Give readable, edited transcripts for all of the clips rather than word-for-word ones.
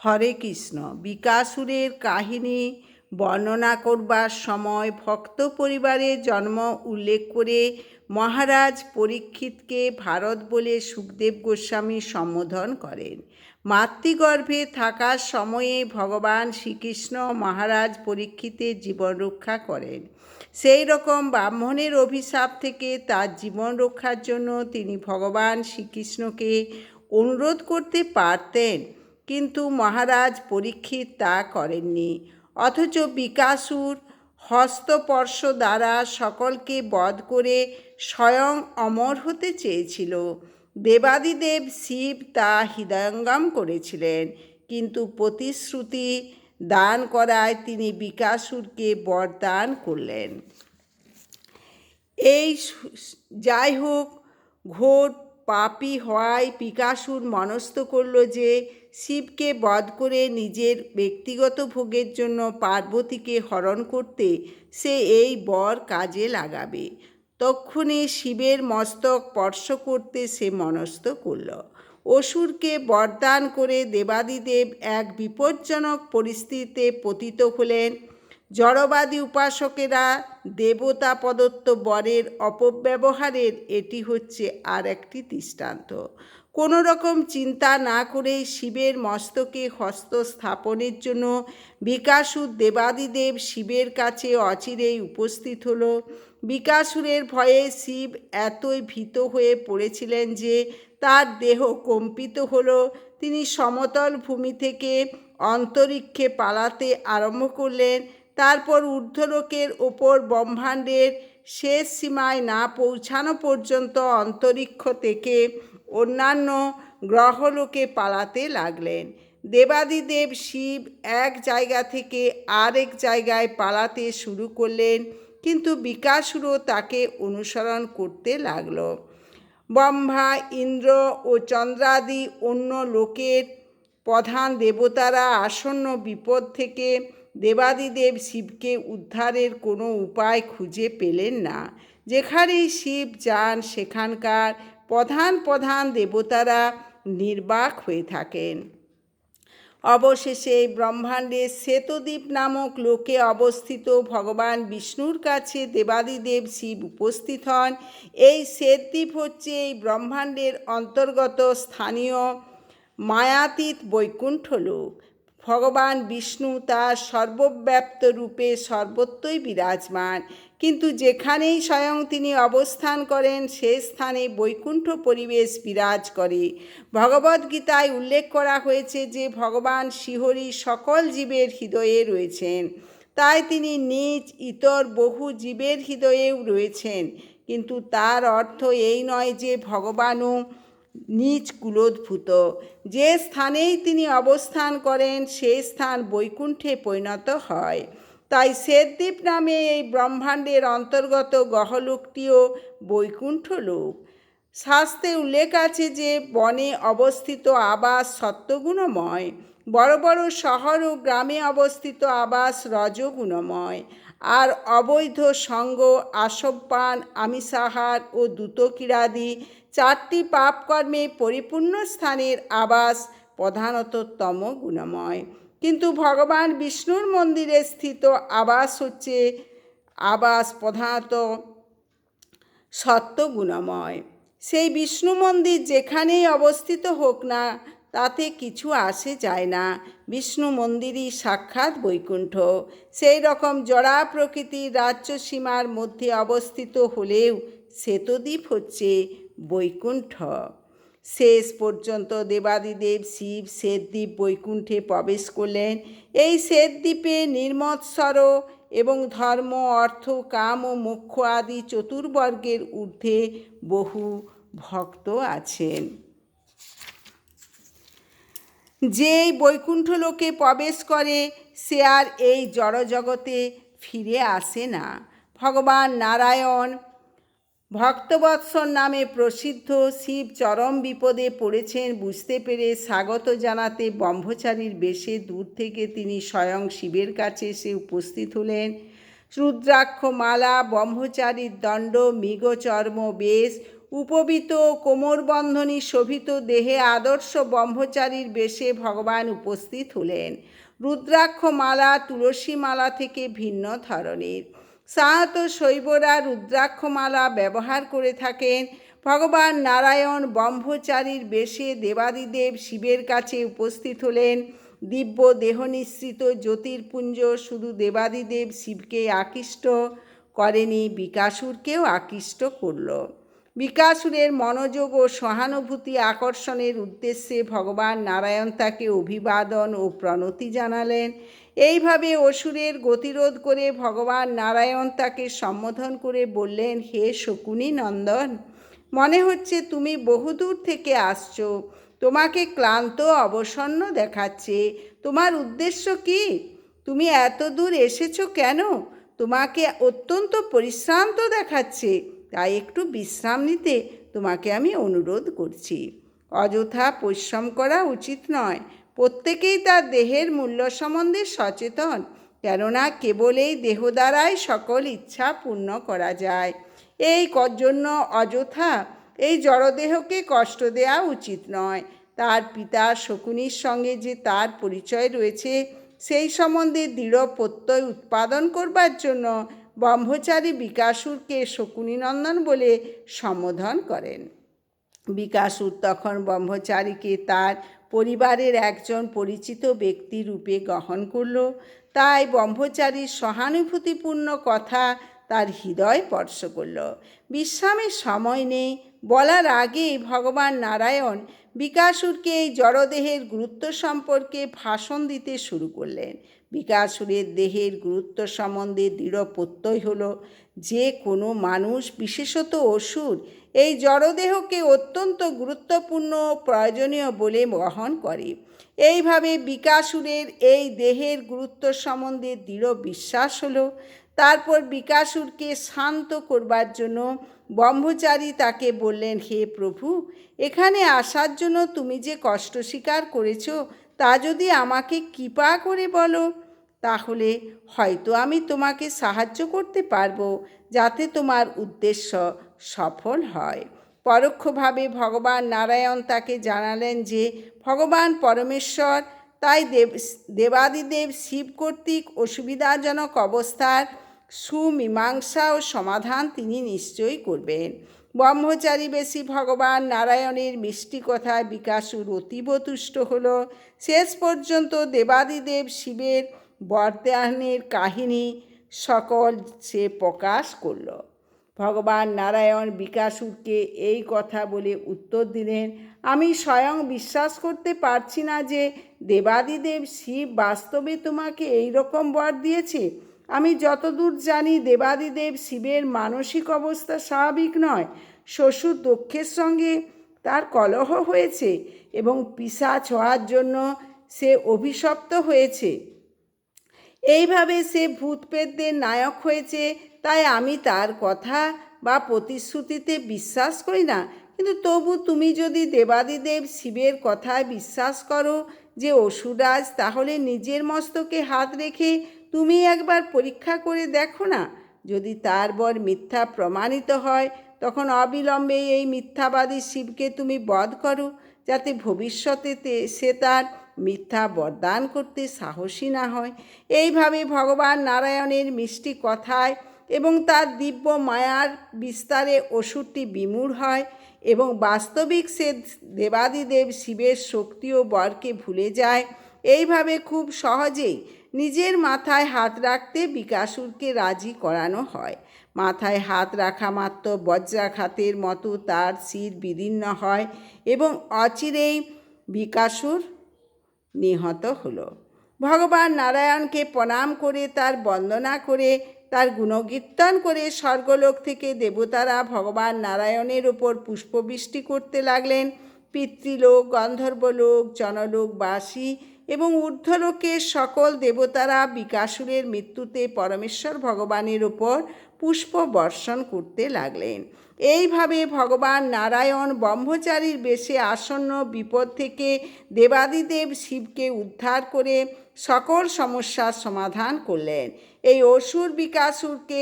হরে কৃষ্ণ। বিকাসুরের কাহিনী বর্ণনা করবার সময় ভক্ত পরিবারের জন্ম উল্লেখ করে মহারাজ পরীক্ষিতকে ভারত বলে সুখদেব গোস্বামী সম্বোধন করেন। মাতৃগর্ভে থাকার সময়ে ভগবান শ্রীকৃষ্ণ মহারাজ পরীক্ষিতের জীবন রক্ষা করেন। সেই রকম ব্রাহ্মণের অভিশাপ থেকে তার জীবন রক্ষার জন্য তিনি ভগবান শ্রীকৃষ্ণকে অনুরোধ করতে পারতেন, কিন্তু মহারাজ পরীক্ষিত তা করেননি। অথচ বিকাসুর হস্তস্পর্শ দ্বারা সকলকে বধ করে স্বয়ং অমর হতে চেয়েছিল। দেবাদিদেব শিব তা হৃদয়ঙ্গম করেছিলেন, কিন্তু প্রতিশ্রুতি দান করায় তিনি বিকাসুরকে বরদান করলেন। এই যাই হোক, ঘোর পাপী হওয়ায় বিকাসুর মনস্থ করল যে শিবকে বধ করে নিজের ব্যক্তিগত ভোগের জন্য পার্বতীকে হরণ করতে সে এই বর কাজে লাগাবে। তক্ষুনি শিবের মস্তক স্পর্শ করতে সে মনস্থ করল। অসুরকে বরদান করে দেবাদিদেব এক বিপজ্জনক পরিস্থিতিতে পতিত হলেন। জড়বাদী উপাসকেরা দেবতা প্রদত্ত বরের অপব্যবহারের এটি হচ্ছে আর একটি দৃষ্টান্ত। কোনো রকম চিন্তা না করেই শিবের মস্তকে হস্ত স্থাপনের জন্য বিকাসুর দেবাদিদেব শিবের কাছে অচিরেই উপস্থিত হল। বিকাসুরের ভয়ে শিব এতই ভীত হয়ে পড়েছিলেন যে তার দেহ কম্পিত হল। তিনি সমতল ভূমি থেকে অন্তরিক্ষে পালাতে আরম্ভ করলেন। তারপর ঊর্ধ্বলোকের ওপর ব্রহ্মাণ্ডের শেষ সীমায় না পৌঁছানো পর্যন্ত অন্তরিক্ষ থেকে অন্যান্য গ্রহলোকে পালাতে লাগলেন। দেবাদিদেব শিব এক জায়গা থেকে আরেক জায়গায় পালাতে শুরু করলেন, কিন্তু বিকাসুরও তাকে অনুসরণ করতে লাগল। ব্রহ্মা, ইন্দ্র ও চন্দ্রাদি অন্য লোকের প্রধান দেবতারা আসন্ন বিপদ থেকে দেবাদিদেব শিবকে উদ্ধারের কোনো উপায় খুঁজে পেলেন না। যেখানেই শিব যান সেখানকার প্রধান প্রধান দেবতারা নির্বাক হয়ে থাকেন। অবশেষে ব্রহ্মাণ্ডের শ্বেতদ্বীপ নামক লোকে অবস্থিত ভগবান বিষ্ণুর কাছে দেবাদিদেব শিব উপস্থিত হন। এই শ্বেতদ্বীপ হচ্ছে এই ব্রহ্মাণ্ডের অন্তর্গত স্থানীয় মায়াতীত বৈকুণ্ঠ লোক। ভগবান বিষ্ণু তার সর্বব্যাপ্ত রূপে সর্বত্রই বিরাজমান, কিন্তু যেখানেই স্বয়ং তিনি অবস্থান করেন সে স্থানে বৈকুণ্ঠ পরিবেশ বিরাজ করে। ভগবদ্গীতায় উল্লেখ করা হয়েছে যে ভগবান শ্রীহরি সকল জীবের হৃদয়ে রয়েছেন, তাই তিনি নিজ ইতর বহু জীবের হৃদয়েও রয়েছেন। কিন্তু তার অর্থ এই নয় যে ভগবানও নিজ কুলোদ্ভূত। যে স্থানেই তিনি অবস্থান করেন সেই স্থান বৈকুণ্ঠে পরিণত হয়। তাই শ্বেতদ্বীপ নামে এই ব্রহ্মাণ্ডের অন্তর্গত গ্রহলোকটিও বৈকুণ্ঠ লোক। শাস্ত্রে উল্লেখ আছে যে বনে অবস্থিত আবাস সত্ত্বগুণময়, বড় বড় শহর ও গ্রামে অবস্থিত আবাস রজগুণময়, আর অবৈধ সঙ্গ, আসবপান, আমিষাহার ও দ্রুতক্রীড়াদি চারটি পাপকর্মে পরিপূর্ণ স্থানের আবাস প্রধানত তমগুণময়। কিন্তু ভগবান বিষ্ণুর মন্দিরে স্থিত আবাস প্রধানত সত্ত্বগুণময়। সেই বিষ্ণু মন্দির যেখানেই অবস্থিত হোক না তাতে কিছু আসে যায় না। বিষ্ণু মন্দিরই সাক্ষাৎ বৈকুণ্ঠ। সেই রকম জড়া প্রকৃতির রাজ্য সীমার মধ্যে অবস্থিত হলেও শ্বেতদ্বীপ হচ্ছে বৈকুণ্ঠ। শেষ পর্যন্ত দেবাদিদেব শিব শ্বেতদ্বীপ বৈকুণ্ঠে প্রবেশ করলেন। এই শ্বেতদ্বীপে নির্মৎসর এবং ধর্ম, অর্থ, কাম ও মোক্ষ আদি চতুর্বর্গের ঊর্ধ্বে বহু ভক্ত আছেন। যে বৈকুণ্ঠ লোকে প্রবেশ করে সে আর এই জড়জগতে ফিরে আসে না। ভগবান নারায়ণ ভক্তবৎসল নামে প্রসিদ্ধ। শিব চরম বিপদে পড়েছেন বুঝতে পেরে স্বাগত জানাতে ব্রহ্মচারীর বেশে দূর থেকে তিনি স্বয়ং শিবের কাছে এসে উপস্থিত হলেন। রুদ্রাক্ষ মালা, ব্রহ্মচারীর দণ্ড, মৃগচর্ম বেশ উপবীত কোমরবন্ধনী শোভিত দেহে আদর্শ ব্রহ্মচারীর বেশে ভগবান উপস্থিত হলেন। রুদ্রাক্ষ মালা তুলসী মালা থেকে ভিন্ন ধরনের। সাধারণত শৈবরা রুদ্রাক্ষমালা ব্যবহার করে থাকেন। ভগবান নারায়ণ ব্রহ্মচারীর বেশে দেবাদিদেব শিবের কাছে উপস্থিত হলেন। দিব্য দেহ নিঃসৃত জ্যোতির্পুঞ্জ শুধু দেবাদিদেব শিবকে আকৃষ্ট করেনি, বিকাসুরকেও আকৃষ্ট করল। বিকাসুরের মনোযোগ ও সহানুভূতি আকর্ষণের উদ্দেশ্যে ভগবান নারায়ণ তাকে অভিবাদন ও প্রণতি জানালেন। এইভাবে অসুরের গতিরোধ করে ভগবান নারায়ণ তাকে সম্বোধন করে বললেন, হে শকুনি নন্দন, মনে হচ্ছে তুমি বহুদূর থেকে আসছো। তোমাকে ক্লান্ত অবসন্ন দেখাচ্ছে। তোমার উদ্দেশ্য কি? তুমি এত দূর এসেছো কেন? তোমাকে অত্যন্ত পরিশ্রান্ত দেখাচ্ছে, তাই একটু বিশ্রাম নিতে তোমাকে আমি অনুরোধ করছি। অযথা পরিশ্রম করা উচিত নয়। প্রত্যেকেই তার দেহের মূল্য সম্বন্ধে সচেতন, কেননা কেবল এই দেহ দ্বারাই সকল ইচ্ছা পূর্ণ করা যায়। এই জন্য অযথা এই জড়দেহকে কষ্ট দেওয়া উচিত নয়। তার পিতা শকুনির সঙ্গে যে তার পরিচয় রয়েছে, সেই সম্বন্ধে দৃঢ় প্রত্যয় উৎপাদন করবার জন্য ব্রহ্মচারী বিকাসুরকে শকুনিনন্দন বলে সম্বোধন করেন। বিকাসুর তখন ব্রহ্মচারীকে তার পরিবারের একজন পরিচিত ব্যক্তি রূপে গ্রহণ করল। তাই ব্রহ্মচারীর সহানুভূতিপূর্ণ কথা তার হৃদয় স্পর্শ করল। বিশ্রামের সময় নেই বলার আগেই ভগবান নারায়ণ বিকাসুরকে এই জড়দেহের গুরুত্ব সম্পর্কে ভাষণ দিতে শুরু করলেন। বিকাসুরের দেহের গুরুত্ব সম্বন্ধে দৃঢ় প্রত্যয় হলো যে কোনো মানুষ, বিশেষত অসুর, এই জড়দেহকে অত্যন্ত গুরুত্বপূর্ণ ও প্রয়োজনীয় বলে গ্রহণ করে। এইভাবে বিকাসুরের এই দেহের গুরুত্ব সম্বন্ধে দৃঢ় বিশ্বাস হলো। তারপর বিকাসুরকে শান্ত করবার জন্য ব্রহ্মচারী তাকে বললেন, হে প্রভু, এখানে আসার জন্য তুমি যে কষ্ট স্বীকার করেছ, তা যদি আমাকে কৃপা করে বলো, তাহলে হয়তো আমি তোমাকে সাহায্য করতে পারবো, যাতে তোমার উদ্দেশ্য সফল হয়। পরোক্ষভাবে ভগবান নারায়ণ তাকে জানালেন যে ভগবান পরমেশ্বর, তাই দেবাদিদেব শিব কর্তৃক অসুবিধাজনক অবস্থার সুমীমাংসা ও সমাধান তিনি নিশ্চয়ই করবেন। ব্রহ্মচারী বেশী ভগবান নারায়ণের মিষ্টি কথায় বিকাসুর অতীব তুষ্ট হল। শেষ পর্যন্ত দেবাদিদেব শিবের বরদানের কাহিনী সকল সে প্রকাশ করল। ভগবান নারায়ণ বিকাসুরকে এই কথা বলে উত্তর দিলেন, আমি স্বয়ং বিশ্বাস করতে পারছি না যে দেবাদিদেব শিব বাস্তবে তোমাকে এই রকম বর দিয়েছে। আমি যতদূর জানি দেবাদিদেব শিবের মানসিক অবস্থা স্বাভাবিক নয়। শ্বশুর দক্ষের সঙ্গে তার কলহ হয়েছে এবং পিশাচ হওয়ার জন্য সে অভিশপ্ত হয়েছে। এইভাবে সে ভূতপ্রেতদের নায়ক হয়েছে। তাই আমি তার কথা বা প্রতিশ্রুতিতে বিশ্বাস করি না। কিন্তু তবু তুমি যদি দেবাদিদেব শিবের কথায় বিশ্বাস করো যে অসুররাজ, তাহলে নিজের মস্তকে হাত রেখে তুমি একবার পরীক্ষা করে দেখো না। যদি তার বর মিথ্যা প্রমাণিত হয়, তখন অবিলম্বে এই মিথ্যাবাদী শিবকে তুমি বধ করো, যাতে ভবিষ্যতে সে তার মিথ্যা বরদান করতে সাহসী না হয়। এইভাবে ভগবান নারায়ণের মিষ্টি কথায় এবং তার দিব্য মায়ার বিস্তারে অসুরটি বিমূঢ় হয় এবং বাস্তবিক সে দেবাদিদেব শিবের শক্তি ও বরকে ভুলে যায়। এইভাবে খুব সহজেই নিজের মাথায় হাত রাখতে বিকাসুরকে রাজি করানো হয়। মাথায় হাত রাখা মাত্র বজ্রাঘাতের মতো তার শির বিদীর্ণ হয় এবং অচিরেই বিকাসুর নিহত হলো। ভগবান নারায়ণকে প্রণাম করে তার বন্দনা করে তার গুণকীর্তন করে স্বর্গলোক থেকে দেবতারা ভগবান নারায়ণের ওপর পুষ্পবৃষ্টি করতে লাগলেন। পিতৃলোক, গন্ধর্বলোক, জনলোকবাসী এবং ঊর্ধ্বলোকের সকল দেবতারা বিকাসুরের মৃত্যুতে পরমেশ্বর ভগবানের ওপর পুষ্প বর্ষণ করতে লাগলেন। এইভাবে ভগবান নারায়ণ ব্রহ্মচারীর বেশে আসন্ন বিপদ থেকে দেবাদিদেব শিবকে উদ্ধার করে সকল সমস্যার সমাধান করলেন। এই অসুর বিকাসুরকে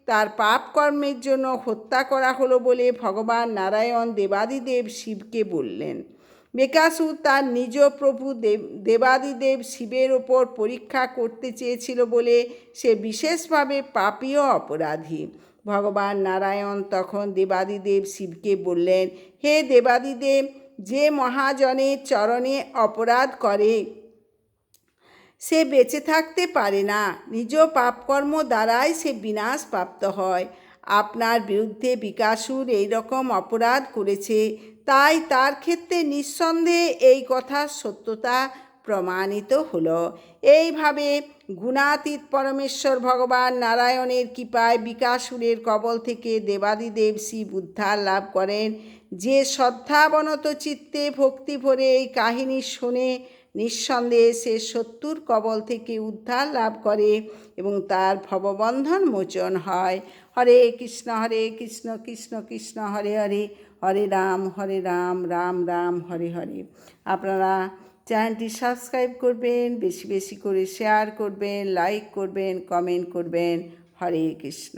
তার পাপ কর্মের জন্য হত্যা করা হলো বলে ভগবান নারায়ণ দেবাদিদেব শিবকে বললেন। বেকাসুর তার নিজ প্রভু দেবাদিদেব শিবের ওপর পরীক্ষা করতে চেয়েছিল বলে সে বিশেষভাবে পাপী ও অপরাধী। ভগবান নারায়ণ তখন দেবাদিদেব শিবকে বললেন, হে দেবাদিদেব, যে মহাজনের চরণে অপরাধ করে সে বেঁচে থাকতে পারে না, নিজ পাপকর্ম দ্বারাই সে বিনাশ প্রাপ্ত হয়। আপনার বিরুদ্ধে বিকাসুর এইরকম অপরাধ করেছে, তাই তার ক্ষেত্রে নিঃসন্দেহে এই কথার সত্যতা প্রমাণিত হলো। এইভাবে গুণাতীত পরমেশ্বর ভগবান নারায়ণের কৃপায় বিকাসুরের কবল থেকে দেবাদিদেব শিব উদ্ধার লাভ করেন। যে শ্রদ্ধাবনত চিত্তে ভক্তি ভরে এই কাহিনী শুনে নিঃসন্দেহে সে শত্রুর কবল থেকে উদ্ধার লাভ করে এবং তার ভববন্ধন মোচন হয়। হরে কৃষ্ণ কৃষ্ণ কৃষ্ণ হরে হরে, হরে রাম রাম রাম হরে হরে। আপনারা চ্যানেলটি সাবস্ক্রাইব করবেন, বেশি বেশি করে শেয়ার করবেন, লাইক করবেন, কমেন্ট করবেন। হরে কৃষ্ণ।